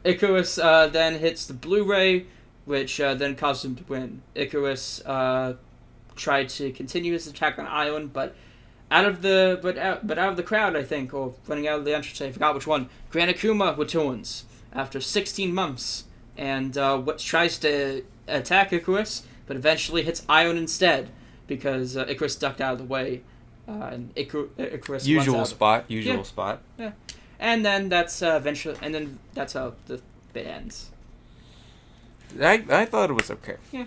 Icarus then hits the Blu-ray, which then causes him to win. Icarus tried to continue his attack on Ion, but out of the crowd, I think, or running out of the entrance, I forgot which one. Gran Akuma returns after 16 months, and what tries to attack Icarus, but eventually hits Ion instead because Icarus ducked out of the way, and Icarus usual spot. Yeah, and then that's eventually, and then that's how the bit ends. I thought it was okay. Yeah.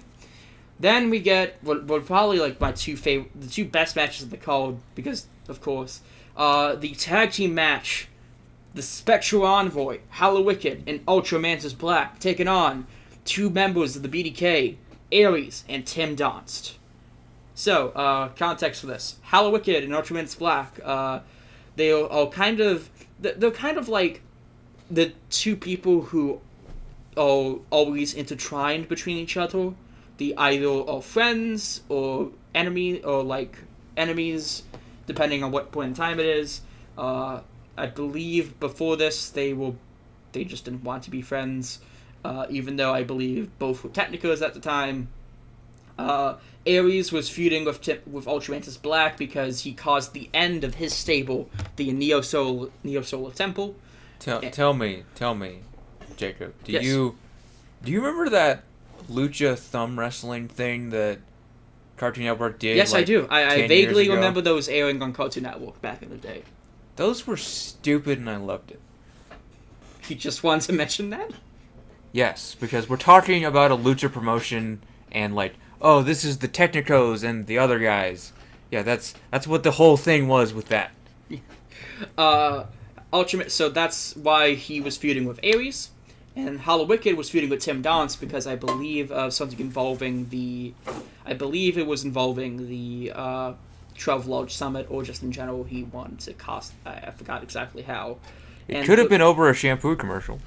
Then we get what probably like the two best matches of the card, because of course, the tag team match, the Spectral Envoy, Hallowicked, and Ultra Mantis Black taking on two members of the BDK, Ares and Tim Donst. So, context for this: Hallowicked and Ultra Mantis Black, they're kind of like the two people who are always intertwined between each other. The either are friends or enemies, depending on what point in time it is. I believe before this they just didn't want to be friends, even though I believe both were Technicos at the time. Ares was feuding with Ultra Mantis Black because he caused the end of his stable, the Neo Solar Temple. Tell me, Jacob. Do Yes. you remember that lucha thumb wrestling thing that Cartoon Network did? Yes, I do. I vaguely remember those. those airing on Cartoon Network back in the day. Those were stupid, and I loved it. You just wanted to mention that? Yes, because we're talking about a lucha promotion, and like, oh, this is the Technicos and the other guys. Yeah, that's what the whole thing was with that. So that's why he was feuding with Ares, and Hallowicked was feuding with Tim Donst because I believe something involving the 12 Lodge Summit, or just in general he wanted to cost. I forgot exactly how. It could have been over a shampoo commercial.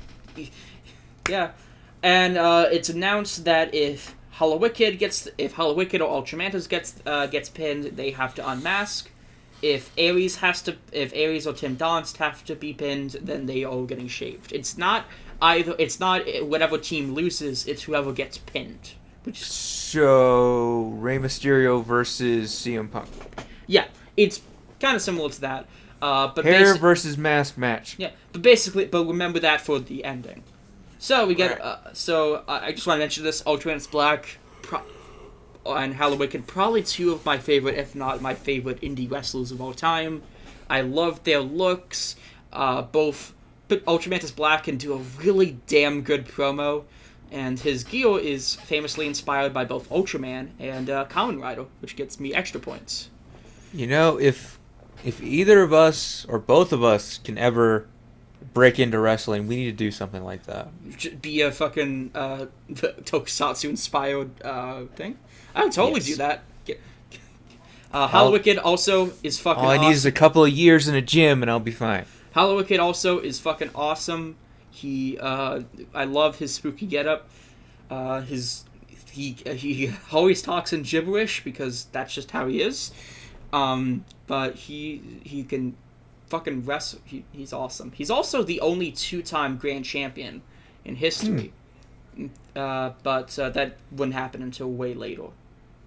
Yeah, and it's announced that if Hallowicked or Ultramantis gets pinned, they have to unmask. If Ares or Tim Donst have to be pinned, then they are getting shaved. It's not whatever team loses, it's whoever gets pinned. So Rey Mysterio versus CM Punk. Yeah, it's kind of similar to that. But hair versus mask match. Yeah, but remember that for the ending. So we get. Right. I just want to mention this: Ultramantis Black and Hallowicked, probably two of my favorite, if not my favorite, indie wrestlers of all time. I love their looks. Both Ultramantis Black can do a really damn good promo, and his gear is famously inspired by both Ultraman and Kamen Rider, which gets me extra points. You know, if either of us or both of us can ever break into wrestling, we need to do something like that. Be a fucking Tokusatsu inspired thing. I would totally do that. Hallowicked also is fucking all I need is a couple of years in a gym and I'll be fine. Hallowicked also is fucking awesome. I love his spooky getup. He always talks in gibberish because that's just how he is. But he can fucking wrestle. He's awesome. He's also the only 2-time grand champion in history. But that wouldn't happen until way later.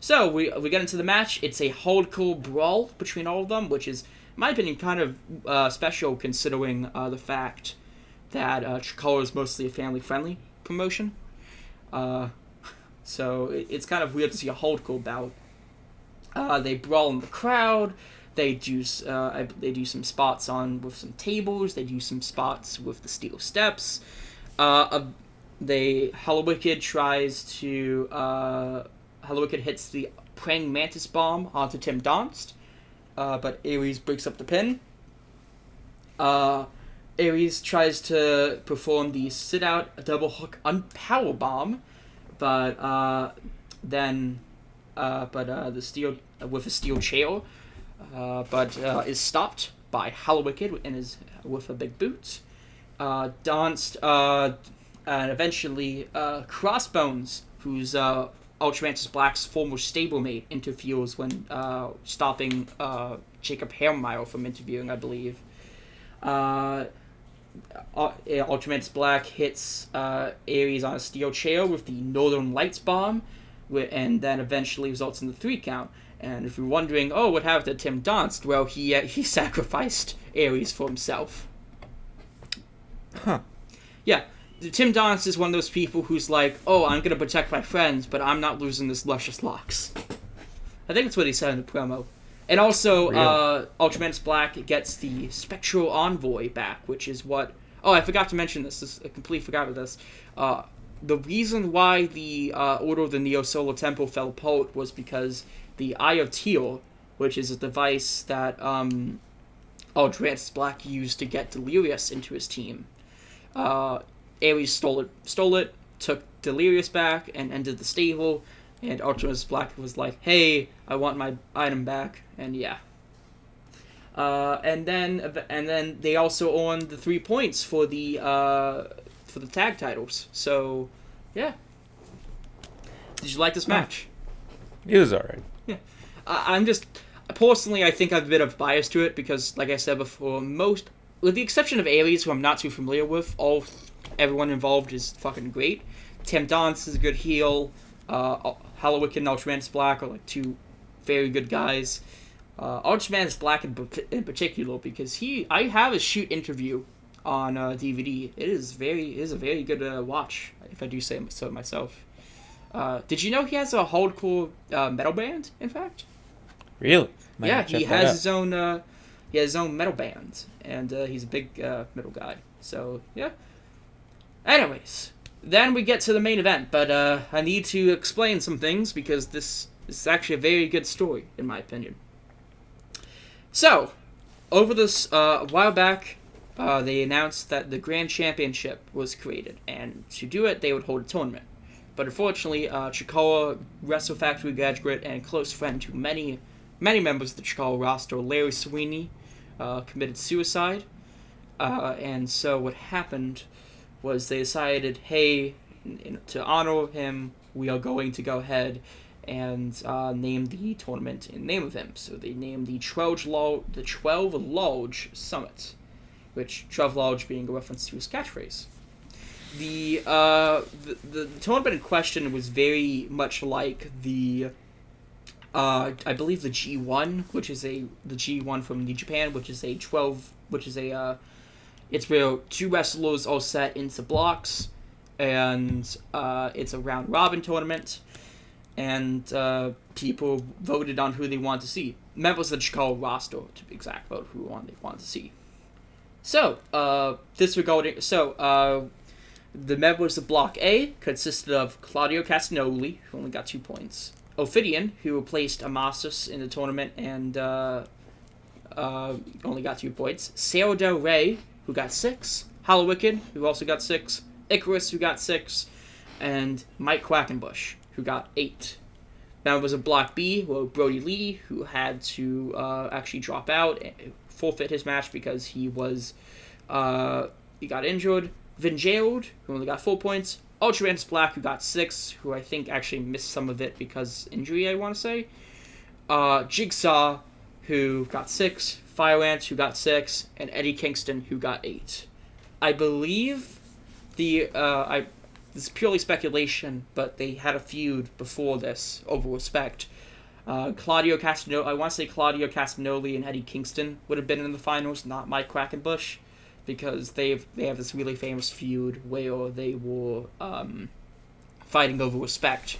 So we get into the match. It's a hardcore brawl between all of them, which is, in my opinion, kind of special considering the fact that Chikara is mostly a family-friendly promotion. So it's kind of weird to see a hardcore bout. They brawl in the crowd. They do some spots with some tables. They do some spots with the steel steps. Hallowicked hits the praying mantis bomb onto Tim Donst, but Ares breaks up the pin. Ares tries to perform the sit-out double hook power bomb, but the steel with a steel chair, but is stopped by Hallowicked with a big boot. Donst and eventually Crossbones, who's Ultramantis Black's former stablemate interferes when stopping Jacob Hairmile from interviewing, I believe. Ultramantis Black hits Ares on a steel chair with the Northern Lights bomb, and then eventually results in the 3 count. And if you're wondering, oh, what happened to Tim Donst? Well, he sacrificed Ares for himself. Huh. Yeah, Tim Donst is one of those people who's like, oh, I'm gonna protect my friends, but I'm not losing this luscious locks. I think that's what he said in the promo. And also, really? Ultramantis Black gets the Spectral Envoy back, which is what... Oh, I forgot to mention this. I completely forgot about this. The reason why the Order of the Neo-Solar Temple fell apart was because the Eye of Teal, which is a device that Ultramantis Black used to get Delirious into his team, Ares stole it, took Delirious back, and ended the stable. And Ultramantis Black was like, "Hey, I want my item back," and yeah. And then they also earned the 3 points for the tag titles. So, yeah. Did you like this match? It was alright. Yeah. I'm just personally, I think I have a bit of bias to it because, like I said before, with the exception of Ares, who I'm not too familiar with, everyone involved is fucking great. Tim Donst is a good heel. Hallowick and Ultramantis Black are like 2 very good guys. Ultramantis Black in particular, because I have a shoot interview on DVD. It is a very good watch, if I do say so myself. Did you know he has a hardcore metal band? In fact, really? Yeah, he has his own metal band, and he's a big metal guy. So yeah. Anyways. Then we get to the main event, but I need to explain some things because this is actually a very good story, in my opinion. So, over this, a while back, they announced that the Grand Championship was created, and to do it, they would hold a tournament. But unfortunately, Chikara, Wrestle Factory graduate, and close friend to many members of the Chikara roster, Larry Sweeney, committed suicide. And so what happened was they decided, hey, to honor him, we are going to go ahead and name the tournament in name of him. So they named the 12 Lodge Summit, which 12 Lodge being a reference to his catchphrase. The tournament in question was very much like the I believe the G1, which is the G1 from New Japan, it's where 2 wrestlers are set into blocks, and it's a round-robin tournament, and people voted on who they wanted to see. Members of the Chikara roster, to be exact, voted who they wanted to see. So, the members of Block A consisted of Claudio Castagnoli, who only got 2 points, Ophidian, who replaced Amasis in the tournament and only got 2 points, Cerro del Rey, who got 6, Hallowicked, who also got 6, Icarus, who got 6, and Mike Quackenbush, who got 8. Members of Block B were Brody Lee, who had to actually drop out and forfeit his match because he got injured. Vin Gerald, who only got 4 points. Ultramantis Black, who got 6, who I think actually missed some of it because injury, I want to say. Jigsaw, who got 6. Fire Ant, who got 6, and Eddie Kingston, who got 8. I believe this is purely speculation, but they had a feud before this over respect. Claudio Castagnoli and Eddie Kingston would have been in the finals, not Mike Quackenbush, because they have this really famous feud where they were fighting over respect,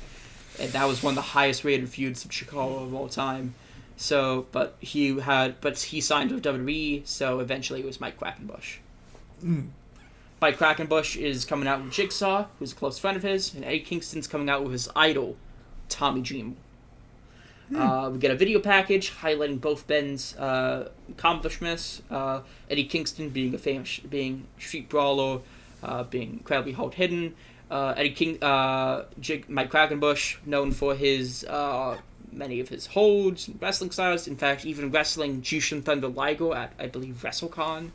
and that was one of the highest rated feuds of Chikara of all time. So, but he signed with WWE, so eventually it was Mike Quackenbush. Mike Quackenbush is coming out with Jigsaw, who's a close friend of his, and Eddie Kingston's coming out with his idol, Tommy Dreamer. We get a video package highlighting both Ben's accomplishments. Eddie Kingston being street brawler, being incredibly hard-hitting. Mike Quackenbush, known for his many of his holds and wrestling styles. In fact, even wrestling Jushin Thunder Liger at, I believe, WrestleCon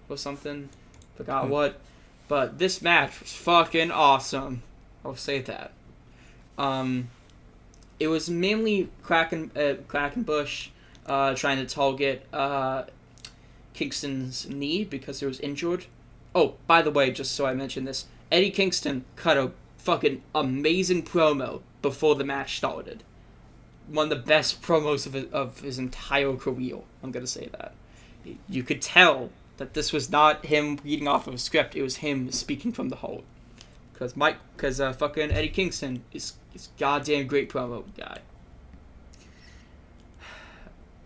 or something. Forgot what. But this match was fucking awesome. I'll say that. it was mainly Quackenbush trying to target Kingston's knee because he was injured. Oh, by the way, just so I mentioned this, Eddie Kingston cut a fucking amazing promo before the match started. One of the best promos of his entire career. I'm gonna say that. You could tell that this was not him reading off of a script. It was him speaking from the heart. Because fucking Eddie Kingston is goddamn great promo guy.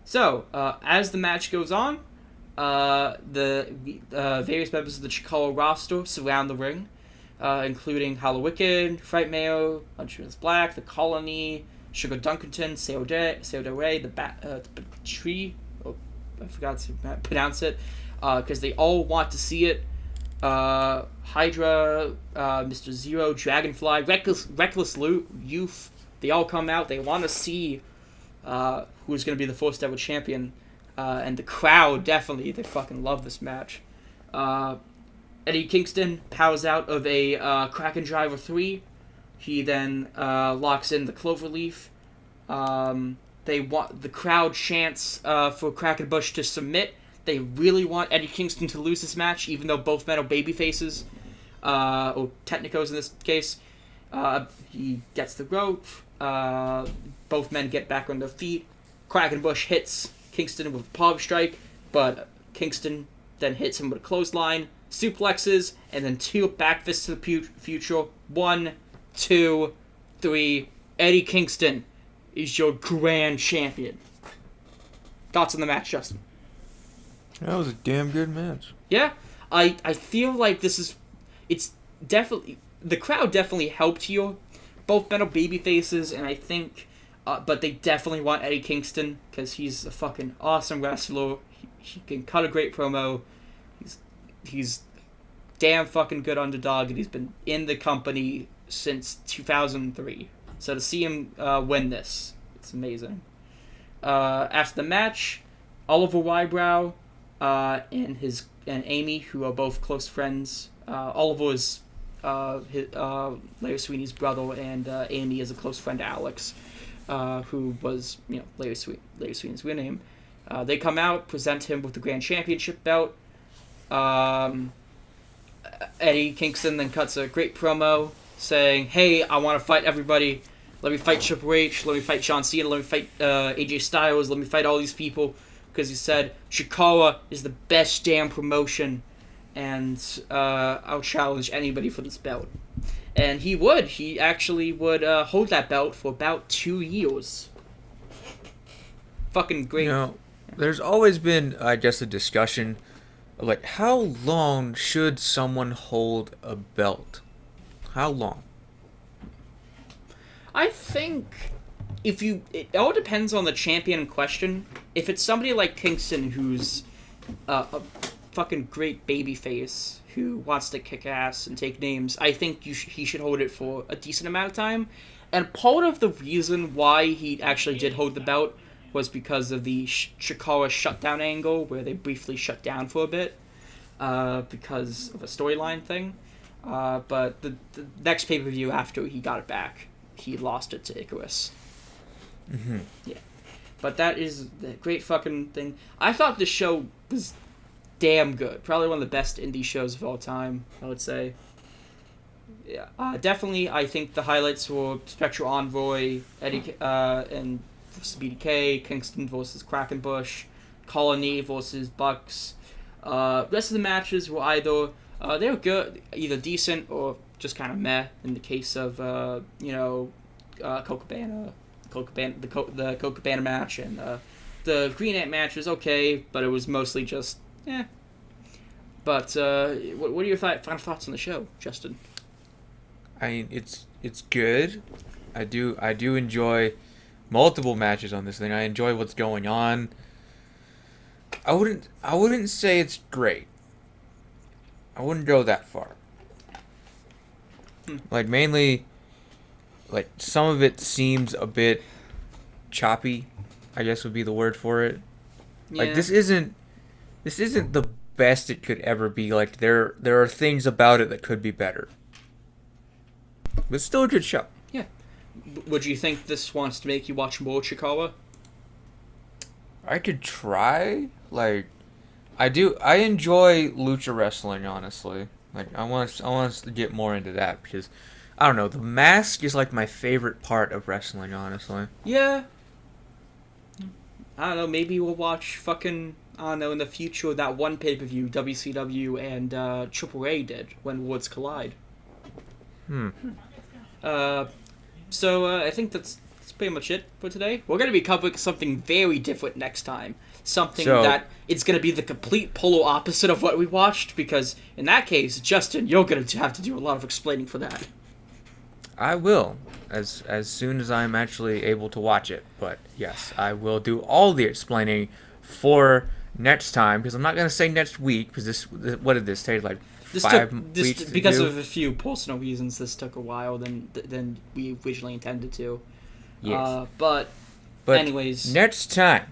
So, as the match goes on, the various members of the Chikara roster surround the ring, including Hollow Wicked, Fright Mayo, Huntress Black, The Colony, Sugar Dunkerton, Sail Del Rey, the Tree. Oh, I forgot to pronounce it. Because they all want to see it. Hydra, Mr. Zero, Dragonfly, Reckless Youth. They all come out. They want to see who's going to be the first ever champion. And the crowd, definitely, they fucking love this match. Eddie Kingston powers out of a Kraken Driver 3. He then locks in the Cloverleaf. The crowd chants for Quackenbush to submit. They really want Eddie Kingston to lose this match, even though both men are babyfaces, or Technicos in this case. He gets the rope. Both men get back on their feet. Quackenbush hits Kingston with a palm strike, but Kingston then hits him with a clothesline, suplexes, and then 2 back fists to the future. 1, 2, 3. Eddie Kingston is your grand champion. Thoughts on the match, Justin? That was a damn good match. Yeah, I feel like it's definitely, the crowd definitely helped here. Both men are baby faces, and I think, but they definitely want Eddie Kingston, because he's a fucking awesome wrestler. He can cut a great promo. He's damn fucking good underdog, and he's been in the company since 2003. So to see him win this, it's amazing. After the match, Oliver Wybrow and Amy, who are both close friends. Oliver is Larry Sweeney's brother, and Amy is a close friend to Alex, who was Larry Sweeney's real name. They come out, present him with the Grand Championship belt. Eddie Kingston then cuts a great promo saying, "Hey, I want to fight everybody. Let me fight Triple H. Let me fight John Cena. Let me fight AJ Styles. Let me fight all these people." Because he said, Chikara is the best damn promotion, and I'll challenge anybody for this belt. And he would. He actually would hold that belt for about 2 years. Fucking great. There's always been, I guess, a discussion of, like, how long should someone hold a belt? How long? I think it all depends on the champion in question. If it's somebody like Kingston, who's a fucking great babyface who wants to kick ass and take names, I think he should hold it for a decent amount of time. And part of the reason why he actually did hold the belt was because of the Chikara shutdown angle, where they briefly shut down for a bit because of a storyline thing. But the next pay-per-view after he got it back, he lost it to Icarus. Mm-hmm. Yeah. But that is the great fucking thing. I thought this show was damn good. Probably one of the best indie shows of all time, I would say. Yeah. Definitely, I think the highlights were Spectral Envoy, Eddie and versus BDK, Kingston versus Quackenbush, Colony versus Bucks. Rest of the matches were either they were good, either decent or just kind of meh. In the case of Colt Cabana, the Colt Cabana match, and the Green Ant match was okay, but it was mostly just eh. But what are your final thoughts on the show, Justin? I mean, it's good. I do enjoy multiple matches on this thing. I enjoy what's going on. I wouldn't say it's great. I wouldn't go that far. Like, mainly, like, some of it seems a bit choppy, I guess would be the word for it. Yeah. Like, this isn't the best it could ever be. Like, there are things about it that could be better. But it's still a good show. Yeah. Would you think this wants to make you watch more Chikara? I could try. Like, I do. I enjoy lucha wrestling, honestly. Like, I want us to get more into that because I don't know. The mask is like my favorite part of wrestling, honestly. Yeah. I don't know. Maybe we'll watch fucking. I don't know, in the future, that one pay-per-view WCW and AAA did when Worlds Collide. So I think that's pretty much it for today. We're going to be covering something very different next time. Something that it's going to be the complete polar opposite of what we watched, because in that case, Justin, you're going to have to do a lot of explaining for that. I will, as soon as I'm actually able to watch it. But yes, I will do all the explaining for next time, because I'm not going to say next week, because what did this take, like 5 weeks to because do? of a few personal reasons, this took a while than we originally intended to. Yes. But anyways, next time,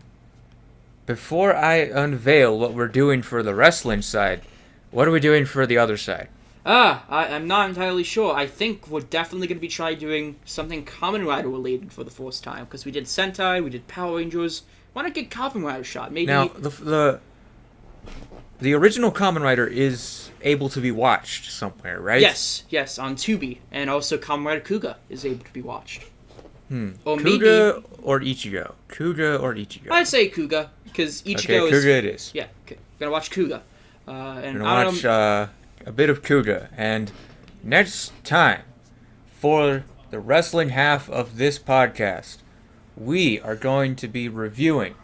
before I unveil what we're doing for the wrestling side, what are we doing for the other side? I'm not entirely sure. I think we're definitely going to be doing something Kamen Rider related for the first time, because we did Sentai, we did Power Rangers. Why not get Kamen Rider shot? Maybe. Now, the original Kamen Rider is able to be watched somewhere, right? Yes, on Tubi, and also Kamen Rider Kuga is able to be watched. Or Kuga or Ichigo? Kuga or Ichigo? I'd say Kuga, because Ichigo is... Kuga it is. Yeah, gonna watch Kuga. And gonna watch a bit of Kuga. And next time, for the wrestling half of this podcast, we are going to be reviewing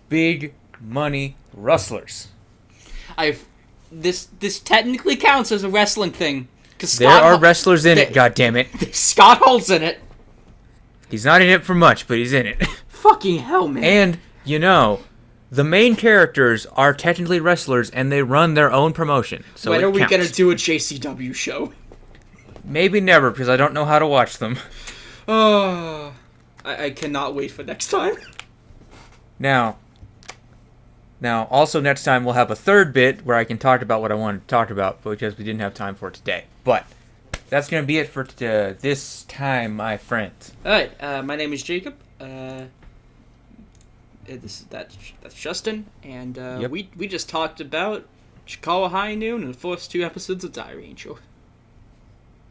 Big Money Wrestlers. This technically counts as a wrestling thing. There are wrestlers in it, goddammit. Scott Hall's in it. He's not in it for much, but he's in it. Fucking hell, man. And, the main characters are technically wrestlers, and they run their own promotion. So when are we counts. going to do a JCW show? Maybe never, because I don't know how to watch them. Oh, I cannot wait for next time. Now, also next time we'll have a third bit where I can talk about what I wanted to talk about, because we didn't have time for it today. But that's going to be it for this time, my friends. Alright, my name is Jacob. That's Justin, and yep. we just talked about Chikara High Noon and the first 2 episodes of Dairanger.